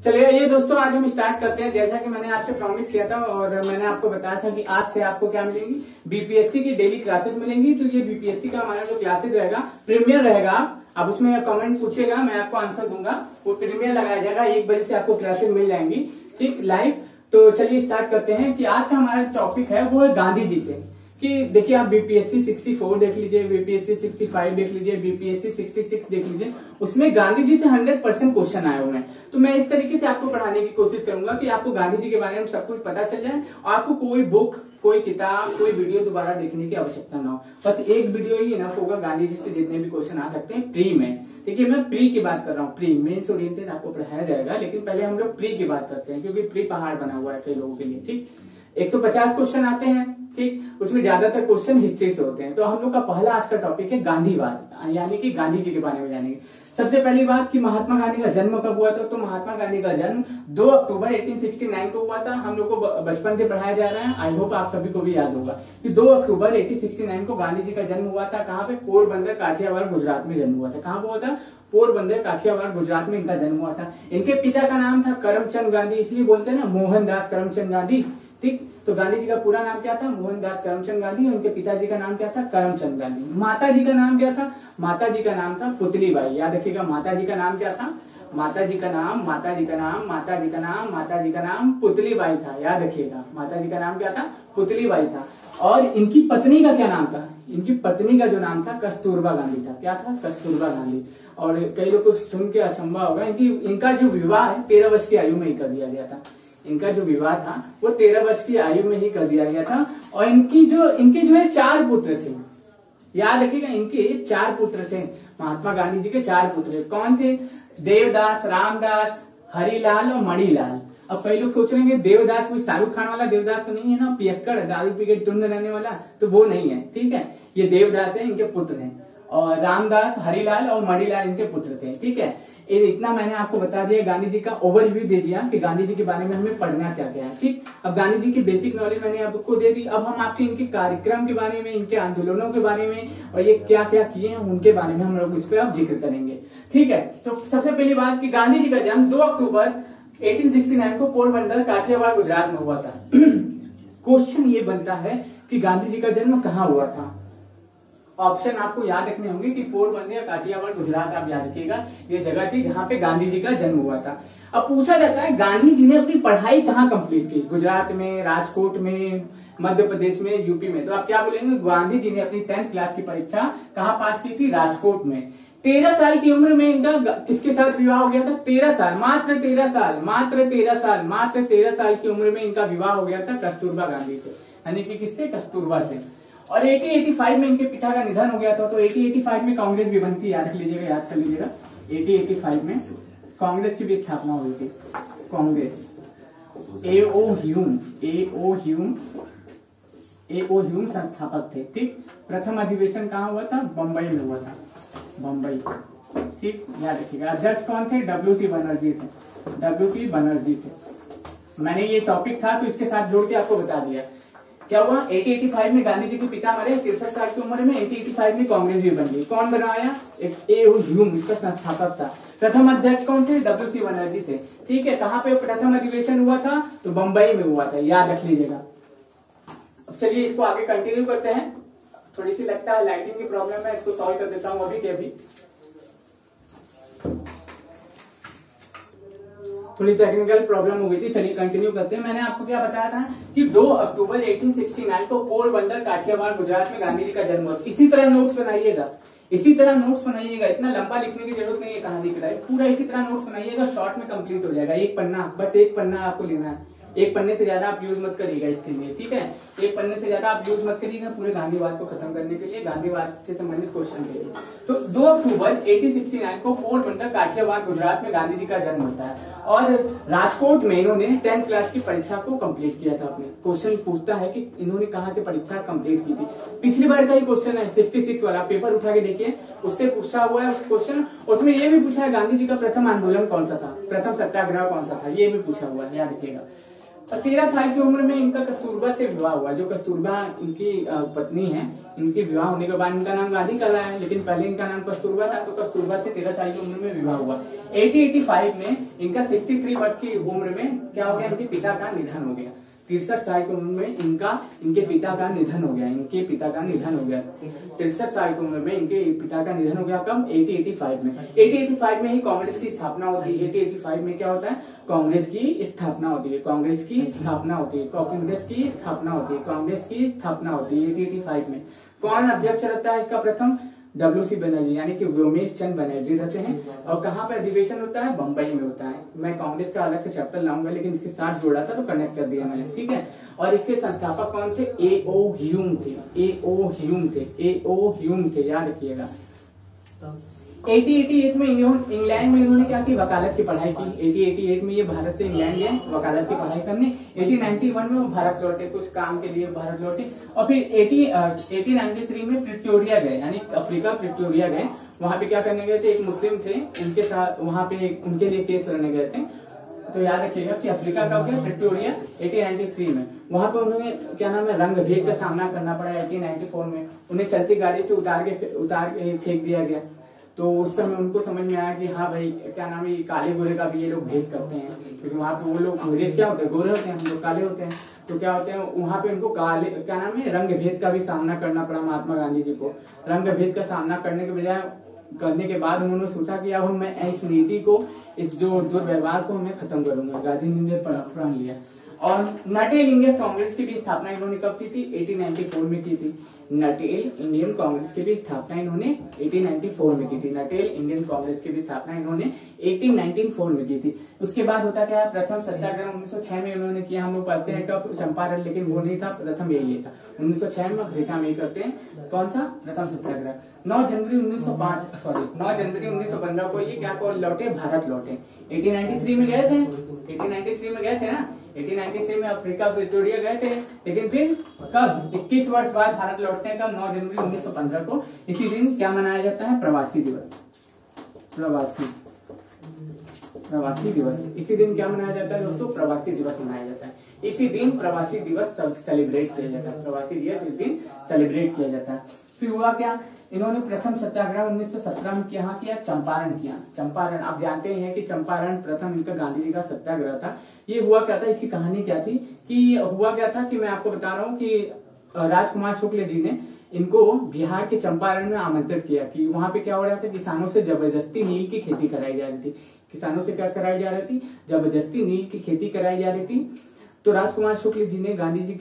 चलिए ये दोस्तों आज हम स्टार्ट करते हैं। जैसा कि मैंने आपसे प्रॉमिस किया था और मैंने आपको बताया था कि आज से आपको क्या मिलेंगी, बीपीएससी की डेली क्लासेस मिलेंगी। तो ये बीपीएससी का हमारा जो क्लासेस रहेगा प्रीमियर रहेगा। अब उसमें कमेंट पूछेगा, मैं आपको आंसर दूंगा। वो प्रीमियर लगाया जाएगा, 1 बजे से आपको क्लासेस मिल जाएंगी, ठीक, लाइव। तो चलिए स्टार्ट करते हैं कि आज का हमारा टॉपिक है वो है गांधी जी से। कि देखिए आप बीपीएससी 64 देख लीजिए, बीपीएससी 65 देख लीजिए, बीपीएससी 66 देख लीजिए, उसमें गांधी जी से 100% क्वेश्चन आए हुए हैं। तो मैं इस तरीके से आपको पढ़ाने की कोशिश करूंगा कि आपको गांधी जी के बारे में सब कुछ पता चल जाए और आपको कोई बुक, कोई किताब, कोई वीडियो दोबारा देखने की आवश्यकता ना हो। बस एक वीडियो ही इनफ होगा गांधी जी से जितने भी क्वेश्चन आ सकते हैं प्री में। देखिए मैं प्री की बात कर रहा हूँ, प्री मेंस ओरिएंटेड आपको पढ़ाया जाएगा, लेकिन पहले हम लोग प्री की बात करते हैं क्योंकि प्री पहाड़ बना हुआ है कई लोगों के लिए, ठीक। 150 क्वेश्चन आते हैं, ठीक, उसमें ज्यादातर क्वेश्चन हिस्ट्री से होते हैं। तो हम लोग का पहला आज का टॉपिक है गांधीवाद, यानी कि गांधी जी के बारे में जानेंगे। सबसे पहली बात कि महात्मा गांधी का जन्म कब हुआ था। तो महात्मा गांधी का जन्म 2 अक्टूबर 1869 को हुआ था। हम लोग को बचपन से पढ़ाया जा रहा है, आई होप आप सभी को भी याद होगा कि 2 अक्टूबर 1869 को गांधी जी का जन्म हुआ था। कहाँ पे? पोरबंदर, काठियावाड़, गुजरात में जन्म हुआ था। कहाँ हुआ था? पोरबंदर, काठियावाड़, गुजरात में इनका जन्म हुआ था। इनके पिता का नाम था करमचंद गांधी, इसलिए बोलते हैं ना मोहनदास करमचंद गांधी, ठीक। तो गांधी जी का पूरा नाम क्या था? मोहनदास करमचंद गांधी। उनके पिताजी का नाम क्या था? करमचंद गांधी। माता जी का नाम क्या था? माता जी का नाम था पुतलीबाई। याद रखिएगा माता जी का नाम क्या था? माता जी का नाम, माता जी का नाम, माता जी का नाम, माता जी का नाम पुतलीबाई था। याद रखिएगा माता जी का नाम क्या था? पुतलीबाई था। और इनकी पत्नी का क्या नाम था? इनकी पत्नी का जो नाम था कस्तूरबा गांधी था। क्या था? कस्तूरबा गांधी। और कई लोग को सुन के अचंभा होगा, इनका जो विवाह है 13 वर्ष की आयु में ही कर दिया गया था। इनका जो विवाह था वो 13 वर्ष की आयु में ही कर दिया गया था। और इनके जो है 4 पुत्र थे। याद रखिएगा इनके 4 पुत्र थे। महात्मा गांधी जी के 4 पुत्र कौन थे? देवदास, रामदास, हरिलाल और मणिलाल। अब कई लोग सोच रहे हैं कि देवदास कोई शाहरुख खान वाला देवदास तो नहीं है ना, पियक्कड़ दारू पी के टुंड रहने वाला, तो वो नहीं है, ठीक है। ये देवदास है, इनके पुत्र हैं। और रामदास, हरिलाल और मणिलाल इनके पुत्र थे, ठीक है। इतना मैंने आपको बता दिया, गांधी जी का ओवरव्यू दे दिया कि गांधी जी के बारे में हमें पढ़ना क्या क्या है, ठीक। अब गांधी जी की बेसिक नॉलेज मैंने आपको दे दी। अब हम आपके इनके कार्यक्रम के बारे में, इनके आंदोलनों के बारे में और ये क्या क्या किए हैं उनके बारे में हम लोग इस पे अब जिक्र करेंगे, ठीक है। तो सबसे पहली बात कि गांधी जी का जन्म 2 अक्टूबर 1869 को पोरबंदर, काठियावाड़, गुजरात में हुआ था। क्वेश्चन ये बनता है कि गांधी जी का जन्म कहाँ हुआ था। ऑप्शन आपको याद रखने होंगे कि पोरबंदर, काठियावाड़, गुजरात आप याद रखिएगा, ये जगह थी जहां पे गांधी जी का जन्म हुआ था। अब पूछा जाता है गांधी जी ने अपनी पढ़ाई कहाँ कंप्लीट की? गुजरात में, राजकोट में, मध्य प्रदेश में, यूपी में। तो आप क्या बोलेंगे? गांधी जी ने अपनी 10th क्लास की परीक्षा कहाँ पास की थी? राजकोट में। 13 साल की उम्र में इनका किसके साथ विवाह हो गया था? 13 साल, मात्र 13 साल, मात्र 13 साल, मात्र 13 साल की उम्र में इनका विवाह हो गया था कस्तूरबा गांधी से, यानी कि किससे? कस्तूरबा से। और 1885 में इनके पिता का निधन हो गया था। तो 1885 में कांग्रेस भी बनती है, याद रख लीजिएगा, याद कर लीजिएगा। 1885 में कांग्रेस की भी स्थापना हुई थी। कांग्रेस एओ ह्यूम संस्थापक थे, ठीक। प्रथम अधिवेशन कहाँ हुआ था? बम्बई में हुआ था, बम्बई, ठीक, याद रखिएगा। अध्यक्ष कौन थे? डब्ल्यू.सी. बनर्जी थे, डब्ल्यू.सी. बनर्जी थे। मैंने ये टॉपिक था तो इसके साथ जोड़ के आपको बता दिया। क्या हुआ? 1885 में गांधी जी के पिता मरे 63 साल की उम्र में। 1885 में कांग्रेस भी बन गई। कौन बनाया? ए.ओ. ह्यूम इसका संस्थापक था। प्रथम अध्यक्ष कौन थे? डब्ल्यू.सी. बनर्जी थे, ठीक है। कहाँ पे प्रथम अधिवेशन हुआ था? तो बंबई में हुआ था, याद रख लीजिएगा। अब चलिए इसको आगे कंटिन्यू करते हैं। थोड़ी सी लगता है लाइटिंग की प्रॉब्लम है, इसको सॉल्व कर देता हूँ अभी के अभी। थोड़ी टेक्निकल प्रॉब्लम हो गई थी, चलिए कंटिन्यू करते हैं। मैंने आपको क्या बताया था कि 2 अक्टूबर 1869 को पोरबंदर, काठियावाड़, गुजरात में गांधी जी का जन्म हुआ। इसी तरह नोट्स बनाइएगा, इसी तरह नोट्स बनाइएगा। इतना लंबा लिखने की जरूरत नहीं है कहाँ दिख रहा है, पूरा इसी तरह नोट्स बनाइएगा, शॉर्ट में कंप्लीट हो जाएगा। 1 पन्ना, बस 1 पन्ना आपको लेना है। 1 पन्ने से ज्यादा आप यूज मत करिएगा इसके लिए, ठीक है। 1 पन्ने से ज्यादा आप यूज मत करिएगा पूरे गांधीवाद को खत्म करने के लिए, गांधीवाद से संबंधित क्वेश्चन के लिए। तो 2 अक्टूबर 1869 को पोरबंदर, काठियावाड़, गुजरात में गांधी जी का जन्म होता है। और राजकोट में इन्होंने 10th क्लास की परीक्षा को कंप्लीट किया था। अपने क्वेश्चन पूछता है कि इन्होंने कहाँ से परीक्षा कंप्लीट की थी। पिछली बार का ही क्वेश्चन है, 66 वाला, पेपर उठा के देखिए, उससे पूछा हुआ है क्वेश्चन। उसमें ये भी पूछा है गांधी जी का प्रथम आंदोलन कौन सा था, प्रथम सत्याग्रह कौन सा था, ये भी पूछा हुआ है, याद रखिएगा। और 13 साल की उम्र में इनका कस्तूरबा से विवाह हुआ। जो कस्तूरबा इनकी पत्नी है, इनके विवाह होने के बाद इनका नाम गांधी कला है, लेकिन पहले इनका नाम कस्तूरबा था। तो कस्तूरबा से 13 साल की उम्र में विवाह हुआ। 1885 में इनका 63 वर्ष की उम्र में क्या हो गया, इनके पिता का निधन हो गया। 63 साल की उम्र में इनके पिता का निधन हो गया। इनके पिता का निधन हो गया 63 साल की उम्र में इनके पिता का निधन हो गया। कब? 1885 में। 1885 में ही कांग्रेस की स्थापना होती है। 1885 में क्या होता है? कांग्रेस की स्थापना होती है। कांग्रेस की स्थापना होती है। कांग्रेस की स्थापना होती है। कांग्रेस की स्थापना होती है 1885 में। कौन अध्यक्ष रहता है इसका? प्रथम WC बनर्जी यानी कि व्योमेश चंद बनर्जी रहते हैं। और कहाँ पे अधिवेशन होता है? बंबई में होता है। मैं कांग्रेस का अलग से चैप्टर लाऊंगा, लेकिन इसके साथ जोड़ा था तो कनेक्ट कर दिया मैंने, ठीक है। और इसके संस्थापक कौन थे? A.O. ह्यूम थे। A.O. ह्यूम थे। A.O. ह्यूम थे, याद रखिएगा। 1888 में इंग्लैंड में इन्होंने क्या की? वकालत की पढ़ाई की। 1888 में ये भारत से इंग्लैंड गए वकालत की पढ़ाई करने। 1891 में वो भारत लौटे, कुछ काम के लिए भारत लौटे। और फिर 1893 में प्रिटोरिया गए, यानी अफ्रीका प्रिटोरिया गए। वहां पे क्या करने गए थे? एक मुस्लिम थे, उनके साथ वहां पे उनके लिए केस लड़ने गए थे। तो याद रखिएगा कि अफ्रीका का क्या? प्रिटोरिया 1893 में। वहां पे उन्हें क्या नाम है, रंग भेद का सामना करना पड़ा। 1894 में उन्हें चलती गाड़ी से उतार के फेंक दिया गया। तो उस समय उनको समझ में आया कि हाँ भाई, क्या नाम है, काले गोरे का भी ये लोग भेद करते हैं। क्योंकि वहां पे वो लोग अंग्रेज क्या होते हैं? गोरे होते हैं, हम लोग काले होते हैं। तो क्या होते हैं वहां पे उनको काले, क्या नाम है, रंग भेद का भी सामना करना पड़ा महात्मा गांधी जी को। रंग भेद का सामना करने के बजाय करने के बाद उन्होंने सोचा कि अब मैं इस नीति को, इस जो व्यवहार को मैं खत्म करूंगा। गांधी जी ने प्रण लिया। और नटेल इंडियन कांग्रेस की भी स्थापना इन्होंने कब की थी? 1894 में की थी। नटेल इंडियन कांग्रेस की भी स्थापना इन्होंने 1894 में की थी। नटेल इंडियन कांग्रेस की भी स्थापना इन्होंने 1894 में की थी। उसके बाद होता क्या है? प्रथम सत्याग्रह 1906 में इन्होंने किया। हम लोग पढ़ते हैं कब? चंपारण, लेकिन वो नहीं था, प्रथम यही था 1906 में अफ्रीका में करते हैं। कौन सा? प्रथम सत्याग्रह। 9 जनवरी 1915 को ये क्या लौटे? भारत लौटे। 1893 में गए थे। 1893 में गए थे ना। 1893 में अफ्रीका प्रिटोरिया गए थे, लेकिन फिर कब? 21 वर्ष बाद भारत लौटते हैं। कब? 9 जनवरी 1915 को। इसी दिन क्या मनाया जाता है? प्रवासी दिवस। प्रवासी दिवस। इसी दिन क्या मनाया जाता है दोस्तों? प्रवासी दिवस मनाया जाता है। इसी दिन प्रवासी दिवस सेलिब्रेट किया जाता है। प्रवासी दिवस इस दिन सेलिब्रेट किया जाता है। फिर हुआ क्या? इन्होंने प्रथम सत्याग्रह 1917 में यहाँ किया, चंपारण किया। चंपारण आप जानते हैं कि चंपारण प्रथम इनका गांधी जी का सत्याग्रह था। ये हुआ क्या था? इसकी कहानी क्या थी? कि हुआ क्या था कि मैं आपको बता रहा हूँ कि राजकुमार शुक्ल जी ने इनको बिहार के चंपारण में आमंत्रित किया कि वहां पे क्या हो रहा था? किसानों से जबरदस्ती नील की खेती कराई जा रही थी। किसानों से क्या कराई जा रही थी? जबरदस्ती नील की खेती कराई जा रही थी। तो राजकुमार शुक्ल जी ने गांधी जी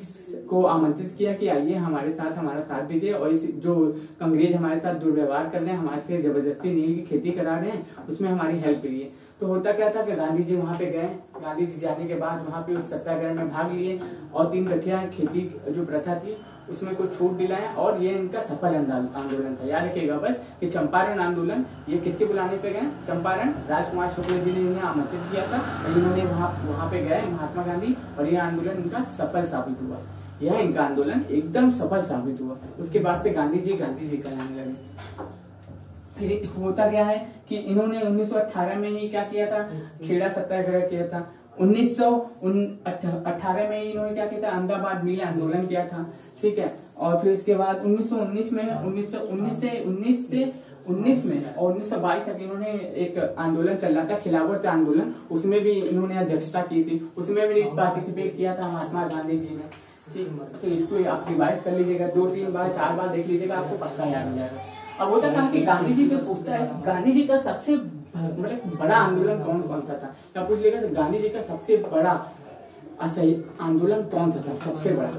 को आमंत्रित किया कि आइए हमारे साथ, हमारा साथ दीजिए, और इस जो अंग्रेज हमारे साथ दुर्व्यवहार कर रहे हैं, हमारे से जबरदस्ती नील की खेती करा रहे हैं, उसमें हमारी हेल्प करिए। तो होता क्या था कि गांधी जी वहां पे गए। गांधी जी जाने के बाद वहां पे उस सत्याग्रह में भाग लिए और 3 गठिया खेती जो प्रथा थी उसमें कुछ छूट दिलाए, और ये इनका सफल आंदोलन था। याद रखिएगा बस कि चंपारण आंदोलन ये किसके बुलाने पे गए? चंपारण। राजकुमार शुक्ल जी ने इन्हें आमंत्रित किया था और इन्होंने वहां पे गए महात्मा गांधी, और यह आंदोलन इनका सफल साबित हुआ। यह इनका आंदोलन एकदम सफल साबित हुआ। उसके बाद से गांधी जी कहलाने लगे। फिर होता क्या है कि इन्होंने 1918 में ही क्या किया था? खेड़ा सत्याग्रह किया था। 1918 में इन्होंने क्या किया था? अहमदाबाद मिल आंदोलन किया था, ठीक है। और फिर इसके बाद 1919 में 1919 में और 1922 तक इन्होंने एक आंदोलन चल रहा था, खिलाफत आंदोलन, उसमें भी इन्होंने अध्यक्षता की थी, उसमें भी पार्टिसिपेट किया था महात्मा गांधी जी ने, ठीक। तो इसको आप रिवाइज कर लीजिएगा, 2-3 बार 4 बार देख लीजिएगा, आपको पक्का याद हो जाएगा। अब होता था कि गांधी जी से पूछता है गांधी जी का सबसे मतलब बड़ा आंदोलन कौन कौन सा था, क्या पूछ लेगा? तो गांधी जी का सबसे बड़ा आंदोलन कौन सा था? सबसे बड़ा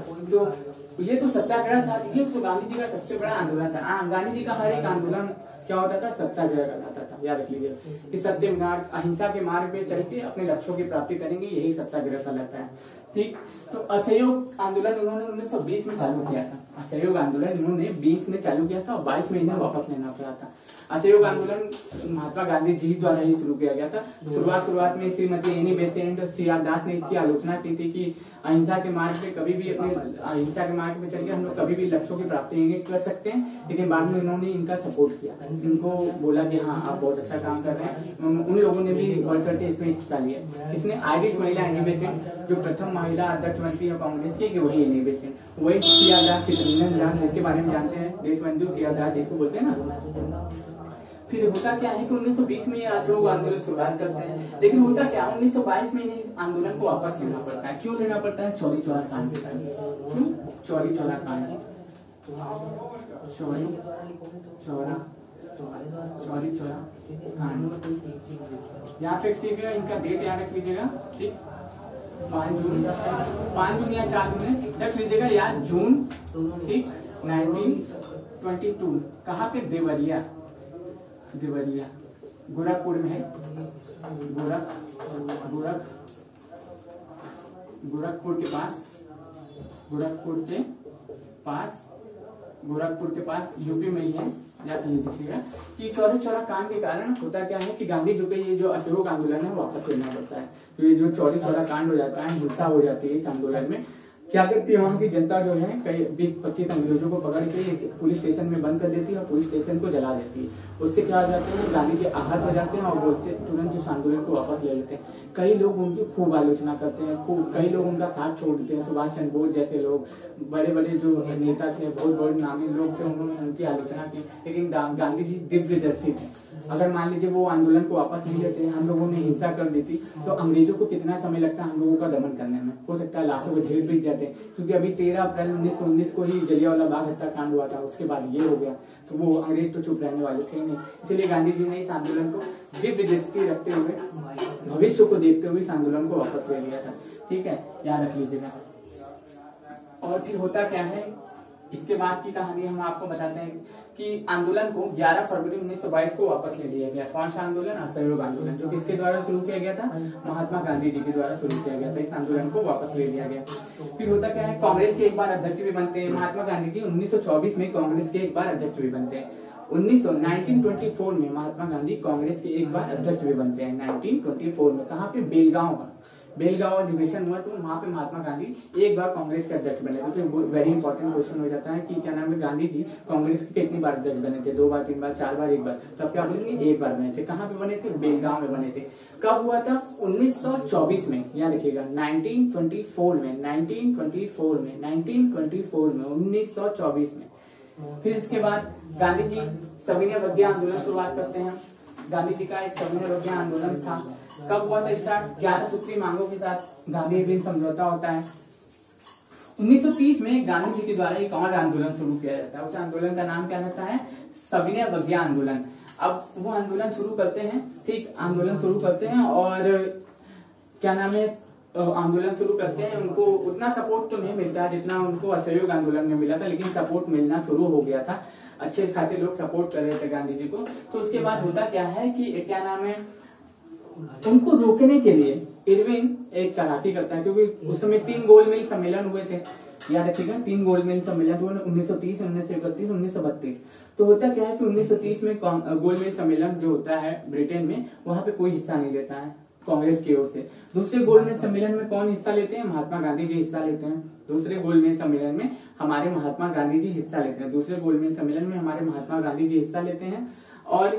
तो ये तो सत्याग्रह था, ये तो गांधी जी का सबसे बड़ा आंदोलन था। गांधी जी का हर एक आंदोलन क्या होता था? सत्याग्रह कहलाता था। याद रख लीजिए कि सत्य मार्ग, अहिंसा के मार्ग पे चल के अपने लक्ष्यों की प्राप्ति करेंगे, यही सत्याग्रह कहलाता है, ठीक। तो असहयोग आंदोलन उन्होंने 1920 में चालू किया था। असहयोग आंदोलन उन्होंने 20 में चालू किया था और 22 में इन्हें वापस लेना पड़ा था। असहयोग आंदोलन महात्मा गांधी जी द्वारा ही शुरू किया गया था। शुरुआत में श्रीमती एनी बेसेंट और सीआर दास ने इसकी आलोचना की थी कि अहिंसा के मार्ग पे कभी भी अपने अहिंसा के मार्ग पे चल के हम लोग कभी भी लक्ष्यों की प्राप्ति नहीं कर सकते हैं, लेकिन बाद में इन्होंने इनका सपोर्ट किया, इनको बोला कि हाँ आप बहुत अच्छा काम कर रहे हैं। उन लोगों ने भी बढ़ चढ़ के इसमें हिस्सा लिया। इसमें आयरिश महिला एनी बेसेंट जो प्रथम महिला अध्यक्ष बनती है कांग्रेस की, कि वही इन्हीं में से, वही सियालदार चित्ररंजन जान, जिसके बारे में जानते हैं, देशबंधु सियालदार जिसको बोलते हैं ना। फिर होता क्या है कि 1920 में ये असहयोग आंदोलन शुरुआत करते हैं, लेकिन होता क्या 1922 में इन्हें आंदोलन को वापस लेना पड़ता है। क्यों लेना पड़ता है? चौरी चौरा कांड के कारण। क्यों? चौरी चौरा कांड, चौरी चौरा कांड। यहाँ पे लीजिएगा, इनका डेट याद रख लीजिएगा, ठीक, 5 जून या 4 जून रख लीजिएगा याद, जून, ठीक, 1922। कहाँ पे? देवरिया, गोरखपुर में है, गोरखपुर के पास यूपी में ही है। याद लीजिएगा कि चौरी चौरा कांड के कारण होता क्या है कि गांधी जी के ये जो असहयोग आंदोलन है वापस लेना पड़ता है। तो ये जो चौरी चौरा कांड हो जाता है, हिंसा हो जाती है इस आंदोलन में, क्या करती है वहां की जनता जो है कई 20-25 अंग्रेजों को पकड़ के पुलिस स्टेशन में बंद कर देती है और पुलिस स्टेशन को जला देती है। उससे क्या हो जाता है, गांधी जी आहत हो जाते हैं और बोलते तुरंत उस आंदोलन को वापस ले लेते हैं। कई लोग उनकी खूब आलोचना करते हैं, कई लोग उनका साथ छोड़ देते हैं। सुभाष चंद्र बोस जैसे लोग, बड़े बड़े जो नेता थे, बहुत बड़े नामी लोग थे, उन्होंने उनकी आलोचना की, लेकिन गांधी जी दिव्यदर्शी थे। अगर मान लीजिए वो आंदोलन को वापस नहीं लेते, हम लोगों ने हिंसा कर दी थी, तो अंग्रेजों को कितना समय लगता है हम लोगों का दमन करने में। हो सकता है लाशों के ढेर बिक जाते, क्योंकि अभी 13 अप्रैल 1919 को ही जलियांवाला बाग हत्याकांड हुआ था, उसके बाद ये हो गया, तो वो अंग्रेज तो चुप रहने वाले थे नहीं। इसलिए गांधी जी ने इस आंदोलन को दिव्य दृष्टि रखते हुए, भविष्य को देखते हुए इस आंदोलन को वापस ले लिया था। ठीक है, याद रख लीजिएगा। और फिर होता क्या है, इसके बाद की कहानी हम आपको बताते हैं कि आंदोलन को 11 फरवरी 1922 को वापस ले लिया गया। कौन सा आंदोलन? असहयोग आंदोलन, जो किसके द्वारा शुरू किया गया था? महात्मा गांधी जी के द्वारा शुरू किया गया था। इस आंदोलन को वापस ले लिया गया। फिर होता क्या है, कांग्रेस के एक बार अध्यक्ष भी बनते हैं महात्मा गांधी जी। 1924 में कांग्रेस के एक बार अध्यक्ष भी बनते हैं। 1924 में महात्मा गांधी कांग्रेस के एक बार अध्यक्ष भी बनते हैं। 1924 में कहाँ पे? बेलगांव अधिवेशन हुआ, तो वहां पे महात्मा गांधी एक बार कांग्रेस के अध्यक्ष बने थे। तो वेरी इंपॉर्टेंट क्वेश्चन हो जाता है कि क्या नाम है, गांधी जी कांग्रेस के कितनी बार अध्यक्ष बने थे? 2 बार, 3 बार, 4 बार, 1 बार? तो आप क्या बोलेंगे? 1 बार बने थे। कहाँ पे बने थे? बेलगांव में बने थे। कब हुआ था? 1924 में। यहाँ लिखिएगा 1924 में, 1924 में। फिर इसके बाद गांधी जी सविनय अवज्ञा आंदोलन शुरुआत करते हैं। गांधी जी का एक सविनय अवज्ञा आंदोलन था। कब हुआ था स्टार्ट? 11 सूत्री मांगों के साथ गांधी अहिंसा समझौता होता है। 1930 में गांधी जी के द्वारा एक और आंदोलन शुरू किया जाता है। उस आंदोलन का नाम क्या रहता है? सविनय अवज्ञा आंदोलन। अब वो आंदोलन शुरू करते हैं, ठीक, आंदोलन शुरू करते हैं और क्या नाम है, आंदोलन शुरू करते हैं। उनको उतना सपोर्ट तो नहीं मिलता जितना उनको असहयोग आंदोलन में मिला था, लेकिन सपोर्ट मिलना शुरू हो गया था। अच्छे खासे लोग सपोर्ट कर रहे थे गांधी जी को। तो उसके बाद होता क्या है कि क्या नाम है, उनको रोकने के लिए इरविन एक चालाकी करता है, क्योंकि उस समय 3 गोलमेज सम्मेलन हुए थे। याद रखिएगा, 3 गोलमेज सम्मेलन हुए, 1930, 1931, 1932। तो होता क्या है कि 1930 में गोलमेज सम्मेलन जो होता है ब्रिटेन में, वहां पे कोई हिस्सा नहीं लेता है कांग्रेस की ओर से। दूसरे गोलमेज सम्मेलन में कौन हिस्सा लेते हैं? महात्मा गांधी जी हिस्सा लेते हैं। दूसरे गोलमेज सम्मेलन में हमारे महात्मा गांधी जी हिस्सा लेते हैं। दूसरे गोलमेज सम्मेलन में हमारे महात्मा गांधी जी हिस्सा लेते हैं। और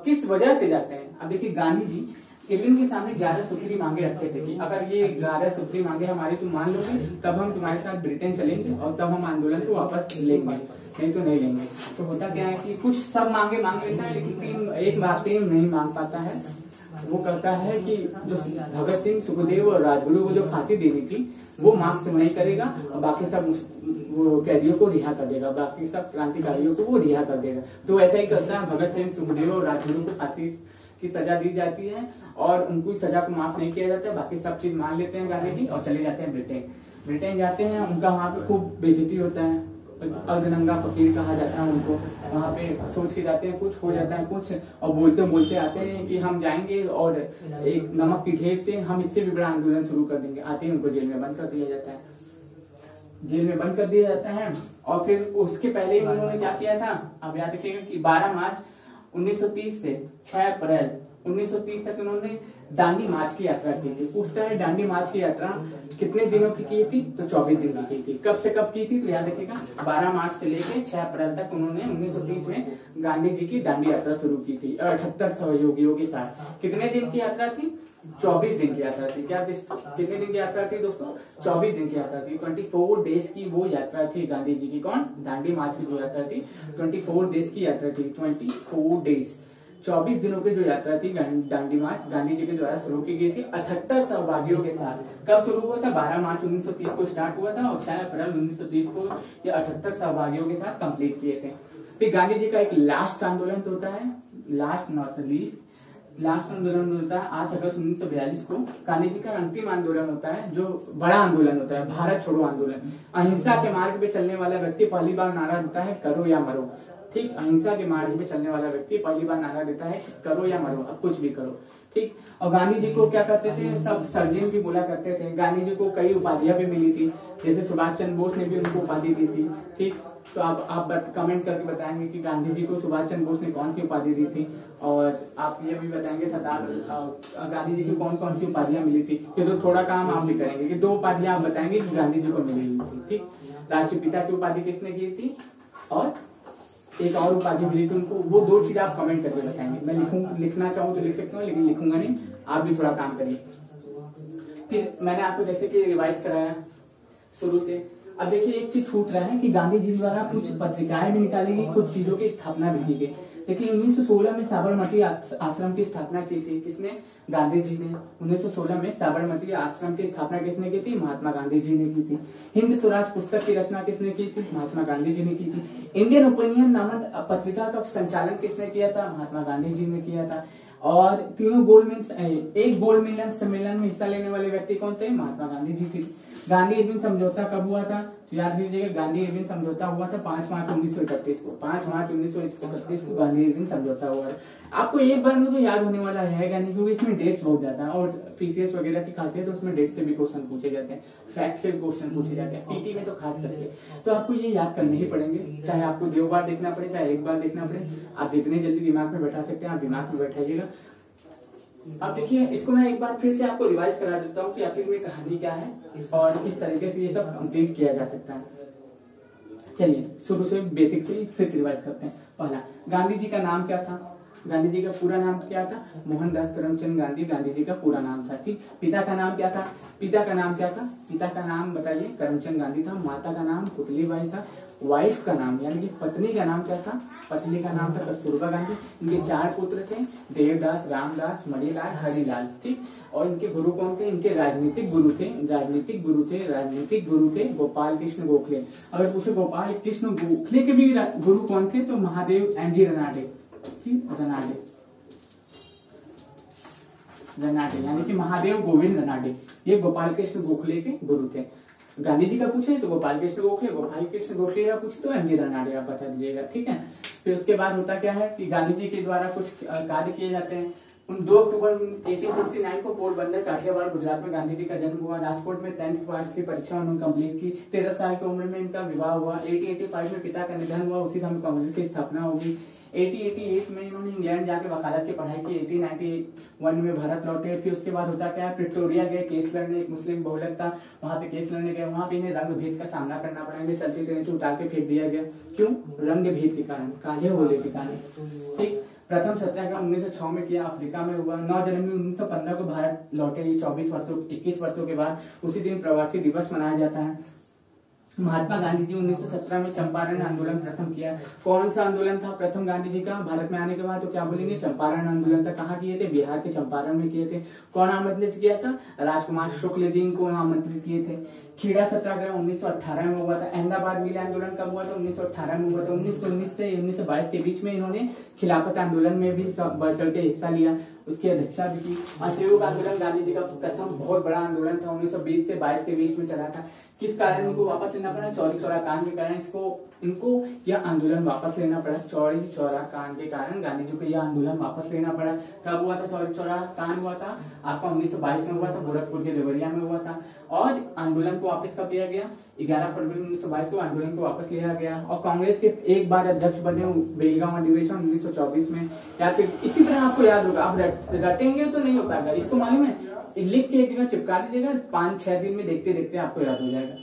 किस वजह से जाते हैं? अब देखिए, गांधी जी इरविन के सामने 11 सूत्री मांगे रखे थे कि अगर ये 11 सूत्री मांगे हमारी तुम मान लोगे, तब हम तुम्हारे साथ ब्रिटेन चलेंगे और तब हम आंदोलन को वापस लेंगे, नहीं तो नहीं लेंगे। तो होता क्या है कि कुछ सब मांगे मांग लेता है, लेकिन एक बात नहीं मांग पाता है। वो कहता है कि जो भगत सिंह, सुखदेव और राजगुरु को जो फांसी देनी थी वो मांग तो नहीं करेगा, और बाकी सब वो कैदियों को रिहा कर देगा, बाकी सब क्रांतिकारियों को वो रिहा कर देगा। तो ऐसा ही करता है, भगत सिंह, सुखदेव और राजगुरु को फांसी की सजा दी जाती है और उनको सजा को माफ नहीं किया जाता। बाकी सब चीज मान लेते हैं गांधी जी और चले जाते हैं ब्रिटेन जाते हैं। उनका वहां पे खूब बेइज्जती होता है, अर्धनंगा फकीर कहा जाता है उनको। वहां पे सोच के जाते हैं, कुछ हो जाता है कुछ, और बोलते बोलते आते हैं कि हम जाएंगे और एक नमक की ढेर से हम इससे भी बड़ा आंदोलन शुरू कर देंगे। आते हैं, उनको जेल में बंद कर दिया जाता है। और फिर उसके पहले ही उन्होंने क्या किया था, आप याद रखिएगा कि 12 मार्च 1930 से 6 अप्रैल 1930 तक इन्होंने दांडी मार्च की यात्रा की थी। पूछता है दांडी मार्च की यात्रा कितने दिनों की थी, तो 24 दिन की थी। कब से कब की थी, तो याद रखिएगा 12 मार्च से लेकर 6 अप्रैल तक उन्होंने 1930 में गांधी जी की दांडी यात्रा शुरू की थी 78 सहयोगियों के साथ। कितने दिन की यात्रा थी, 24 दिन की यात्रा थी। क्या कितने दिन की यात्रा थी दोस्तों, 24 दिन की यात्रा थी। 24 डेज की वो यात्रा थी गांधी जी की। कौन, दांडी मार्च की जो यात्रा थी 24 डेज की यात्रा थी। 24 डेज, 24 दिनों की जो यात्रा थी दांडी मार्च गांधी जी के द्वारा शुरू की गई थी 78 सहभागियों के साथ। कब शुरू हुआ था, 12 मार्च 1930 को स्टार्ट हुआ था और 6 अप्रैल 1930 को ये 78 सहभागियों के साथ कंप्लीट किए थे। फिर गांधी जी का एक लास्ट आंदोलन होता है, लास्ट नॉट लीस्ट लास्ट आंदोलन होता है 8 अगस्त 1942 को। गांधी जी का अंतिम आंदोलन होता है जो बड़ा आंदोलन होता है, भारत छोड़ो आंदोलन। अहिंसा के मार्ग पे चलने वाला व्यक्ति पहली बार नारा देता है करो या मरो। ठीक, अहिंसा के मार्ग में चलने वाला व्यक्ति पहली बार नारा देता है करो या मरो, अब कुछ भी करो। ठीक, और गांधी जी को क्या करते थे, सब सर्जन भी बोला करते थे। गांधी जी को कई उपाधियां भी मिली थी, जैसे सुभाष चंद्र बोस ने भी उनको उपाधि दी थी। ठीक, तो आप कमेंट करके बताएंगे कि गांधी जी को सुभाष चंद्र बोस ने कौन सी उपाधि दी थी, और आप ये भी बताएंगे गांधी जी को कौन कौन सी उपाधियां मिली थी। कि तो थोड़ा काम आप भी करेंगे कि 2 उपाधियां आप बताएंगे कि गांधी जी को मिली हुई थी। ठीक, राष्ट्रपिता की उपाधि किसने की थी और एक और उपाधि मिली थी उनको, वो 2 चीजें आप कमेंट करके बताएंगे। मैं लिखना चाहूँ तो लिख सकता हूँ, लेकिन लिखूंगा नहीं, आप भी थोड़ा काम करिए। फिर मैंने आपको जैसे कि रिवाइज कराया शुरू से। अब देखिए एक चीज छूट रहा है कि गांधी जी द्वारा कुछ पत्रिकाएं भी निकाली गई, कुछ चीजों की स्थापना भी की गई। देखिए 1916 में साबरमती आश्रम की स्थापना की थी, किसने, गांधी जी ने। 1916 में साबरमती आश्रम की स्थापना किसने की थी, महात्मा गांधी जी ने की थी। हिंद स्वराज पुस्तक की रचना किसने की थी, महात्मा गांधी जी ने की थी। इंडियन ओपिनियन नामक पत्रिका का संचालन किसने किया था, महात्मा गांधी जी ने किया था। और तीनों एक गोल्ड मेडल सम्मेलन में हिस्सा लेने वाले व्यक्ति कौन थे, महात्मा गांधी जी थे। गांधी इरविन समझौता कब हुआ था, तो याद कीजिएगा गांधी इरविन समझौता हुआ था 5 मार्च 1931 को। 5 मार्च 1931 को गांधी इरविन समझौता हुआ है। आपको एक बार में तो याद होने वाला है नहीं, क्योंकि इसमें डेट्स बहुत ज्यादा है, और पीसीएस वगैरह की खासियत है तो उसमें डेट से भी क्वेश्चन पूछे जाते हैं, फैक्ट से भी क्वेश्चन पूछे जाते हैं, पीटी में तो खास करके। तो आपको ये याद करने ही पड़ेंगे, चाहे आपको 2 बार देखना पड़े चाहे 1 बार देखना पड़े। आप जितने जल्दी दिमाग में बैठा सकते हैं आप दिमाग में बैठाइएगा। अब देखिए इसको मैं एक बार फिर से आपको रिवाइज करा देता हूँ कि आखिर में कहानी क्या है और किस तरीके से ये सब कंप्लीट किया जा सकता है। चलिए शुरू से बेसिक से फिर रिवाइज करते हैं। पहला, गांधी जी का नाम क्या था, गांधी जी का पूरा नाम क्या था, मोहनदास करमचंद गांधी गांधी जी का पूरा नाम था। ठीक, पिता का नाम क्या था, पिता का नाम क्या था, पिता का नाम बताइए, करमचंद गांधी था। माता का नाम पुतलीबाई था। वाइफ का नाम यानी कि पत्नी का नाम क्या था, पत्नी का नाम था कस्तूरबा गांधी। इनके 4 पुत्र थे, देवदास, रामदास, मणिलाल, हरिलाल। ठीक, और इनके गुरु कौन थे, इनके राजनीतिक गुरु थे गोपाल कृष्ण गोखले। अगर पूछे गोपाल कृष्ण गोखले के भी गुरु कौन थे, तो महादेव एंडी रनाडे। रनाडे यानी कि महादेव गोविंद रनाडे, ये गोपाल कृष्ण गोखले के गुरु थे। गांधी जी का पूछे तो गोपाल कृष्ण गोखले का पूछे तो एमडी रनाडे, आप बता दीजिएगा। ठीक है, फिर उसके बाद होता क्या है कि गांधी जी के द्वारा कुछ कार्य किए जाते हैं। 2 अक्टूबर 1869 को पोरबंदर काठियावाड़ गुजरात में गांधी जी का जन्म हुआ। राजकोट में 10th पास की परीक्षा उन्होंने कंप्लीट की। 13 साल की उम्र में इनका विवाह हुआ। 1885 में पिता का निधन हुआ, उसी समय कांग्रेस की स्थापना होगी। 1888 में इन्होंने इंग्लैंड जाके वकालत की पढ़ाई की। 1891 में भारत लौटे। फिर उसके बाद होता क्या है, प्रिटोरिया गए केस लड़ने, एक मुस्लिम बहुलक था वहां पे केस लड़ने गए। वहां पे इन्हें रंग भेद का सामना करना पड़ा, इन्हें चलते ट्रेन से उतार के फेंक दिया गया। क्यों, रंग भेद के कारण, काले होने के कारण। ठीक, प्रथम सत्याग्रह 1906 में किया, अफ्रीका में हुआ। 9 जनवरी 1915 को भारत लौटे। ये 21 वर्षों के बाद उसी दिन प्रवासी दिवस मनाया जाता है। महात्मा गांधी जी 1917 में चंपारण आंदोलन प्रथम किया। कौन सा आंदोलन था प्रथम गांधी जी का भारत में आने के बाद, तो क्या बोलेंगे, चंपारण आंदोलन था। कहाँ किए थे, बिहार के चंपारण में किए थे। कौन आमंत्रित किया था, राजकुमार शुक्ल जी को आमंत्रित किए थे। खेड़ा सत्याग्रह 1918 में हुआ था। अहमदाबाद मिल आंदोलन कब हुआ था, 1918 में हुआ था। 1919 से 1922 के बीच में इन्होंने खिलाफत आंदोलन में भी बढ़ चढ़ के हिस्सा लिया, उसकी अध्यक्षता भी की। असहयोग आंदोलन गांधी जी का प्रथम बहुत बड़ा आंदोलन था, 1920 से 22 के बीच में चला था। किस कारण इनको वापस लेना पड़ा, चौरी चौरा कांड के कारण इनको यह आंदोलन वापस लेना पड़ा। चौरी चौरा कांड के कारण गांधी जी को यह आंदोलन वापस लेना पड़ा। कब हुआ था चौरी चौरा कांड, हुआ था आपका 1922 में हुआ था, गोरखपुर के देवरिया में हुआ था। और आंदोलन को वापस कब लिया गया, 11 फरवरी 1922 को आंदोलन को वापस लिया गया। और कांग्रेस के एक बार अध्यक्ष बने बेलगांव अधिवेशन 1924 में। इसी तरह आपको याद होगा, आप रटेंगे तो नहीं हो पाएगा। इसको मालूम है, लिख के एक जगह चिपका दीजिएगा, 5-6 दिन में देखते देखते आपको याद हो जाएगा।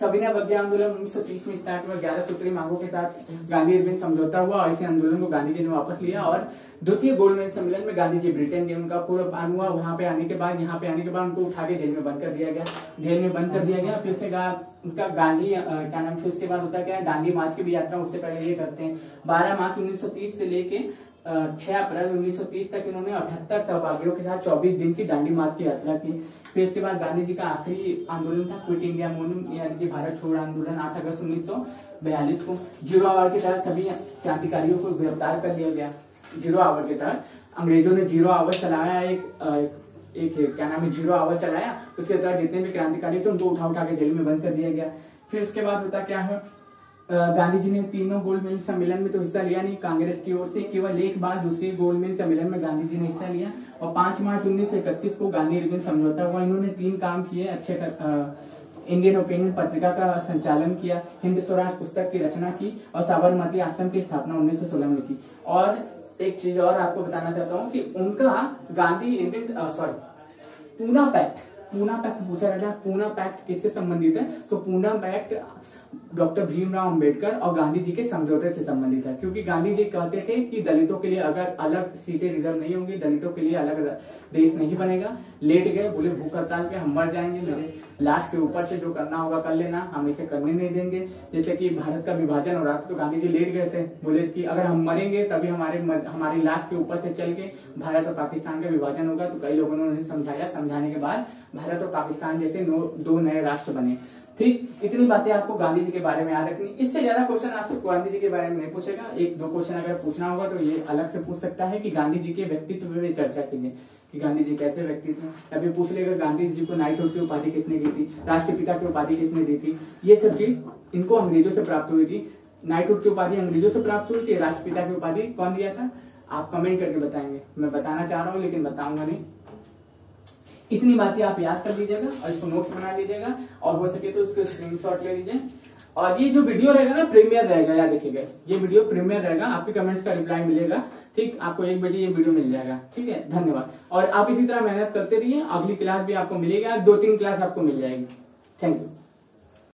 सविनय अवज्ञा आंदोलन 1930 में स्टार्ट हुआ। 11 सूत्री मांगों के साथ गांधी अरविंद समझौता हुआ और इसी आंदोलन को गांधी जी ने वापस लिया। और द्वितीय गोलमेज सम्मेलन में गांधी जी ब्रिटेन गए, उनका पूरा प्लान हुआ। वहां पे आने के बाद, यहाँ पे आने के बाद उनको उठा के जेल में बंद कर दिया गया, जेल में बंद कर दिया गया। फिर उसके बाद उनका गांधी क्या नाम, फिर उसके बाद होता क्या है, दांडी मार्च की भी यात्रा उससे पहले ये करते हैं। 12 मार्च 1930 से लेके 6 अप्रैल 1930 तक इन्होंने 78 सहभागियों के साथ 24 दिन की दांडी मार्च की यात्रा की। फिर इसके बाद गांधी जी का आखिरी आंदोलन था क्विट इंडिया मूवमेंट, यानी कि भारत छोड़ आंदोलन। 8 अगस्त 1942 को 0 आवर के तहत सभी क्रांतिकारियों को गिरफ्तार कर लिया गया। 0 आवर के तहत अंग्रेजों ने 0 आवर चलाया, एक क्या नाम है, 0 आवर चलाया। उसके तहत जितने भी क्रांतिकारी थे उनको उठा के जेल में बंद कर दिया गया। फिर उसके बाद होता क्या है, गांधी जी ने तीनों गोल्ड मेज सम्मेलन में तो हिस्सा लिया नहीं कांग्रेस की ओर से, केवल एक बार दूसरे गोल्ड मेज सम्मेलन में गांधी जी ने हिस्सा लिया। और 5 मार्च 1931 को गांधी अरविंद समझौता हुआ। इन्होंने 3 काम किए अच्छे इंडियन ओपिनियन पत्रिका का संचालन किया, हिंद स्वराज पुस्तक की रचना की और साबरमती आश्रम की स्थापना 1916 में की। और एक चीज और आपको बताना चाहता हूँ कि उनका गांधी अरविंद पूना पैक्ट पूछा जाता है। पूना पैक्ट किससे संबंधित है, तो पूना पैक्ट डॉक्टर भीमराव अंबेडकर और गांधी जी के समझौते से संबंधित है। क्योंकि गांधी जी कहते थे कि दलितों के लिए अगर अलग सीटें रिजर्व नहीं होंगी, दलितों के लिए अलग देश नहीं बनेगा। लेट गए, बोले भूख हड़ताल पे हम मर जाएंगे, मेरे लाश के ऊपर से जो करना होगा कर लेना, हम इसे करने नहीं देंगे। जैसे कि भारत का विभाजन हो रहा था तो गांधी जी लेट गए थे, बोले कि अगर हम मरेंगे तभी हमारी लाश के ऊपर से चल के भारत और पाकिस्तान का विभाजन होगा। तो कई लोगों ने उन्हें समझाया, समझाने के बाद भारत और पाकिस्तान जैसे 2 नए राष्ट्र बने। ठीक, इतनी बातें आपको गांधी जी के बारे में याद रखनी। इससे ज्यादा क्वेश्चन आपसे गांधी जी के बारे में नहीं पूछेगा। 1-2 क्वेश्चन अगर पूछना होगा तो ये अलग से पूछ सकता है कि गांधी जी के व्यक्तित्व में चर्चा कीजिए कि गांधी जी कैसे व्यक्ति थे। अभी पूछ लेगा गांधी जी को नाइटहुड की उपाधि किसने दी थी, राष्ट्रपिता की उपाधि किसने दी थी। ये सब चीज इनको अंग्रेजों से प्राप्त हुई थी। नाइटहुड की उपाधि अंग्रेजों से प्राप्त हुई थी, राष्ट्रपिता की उपाधि कौन दिया था, आप कमेंट करके बताएंगे। मैं बताना चाह रहा हूँ लेकिन बताऊंगा नहीं। इतनी बातें आप याद कर लीजिएगा और इसको नोट्स बना लीजिएगा और हो सके तो उसको स्क्रीनशॉट ले लीजिए। और ये जो वीडियो रहेगा ना प्रीमियर रहेगा, याद रखिएगा ये वीडियो प्रीमियर रहेगा, आपके कमेंट्स का रिप्लाई मिलेगा। ठीक, आपको 1 बजे ये वीडियो मिल जाएगा। ठीक है, धन्यवाद। और आप इसी तरह मेहनत करते रहिए, अगली क्लास भी आपको मिलेगा, 2-3 क्लास आपको मिल जाएगी। Thank you.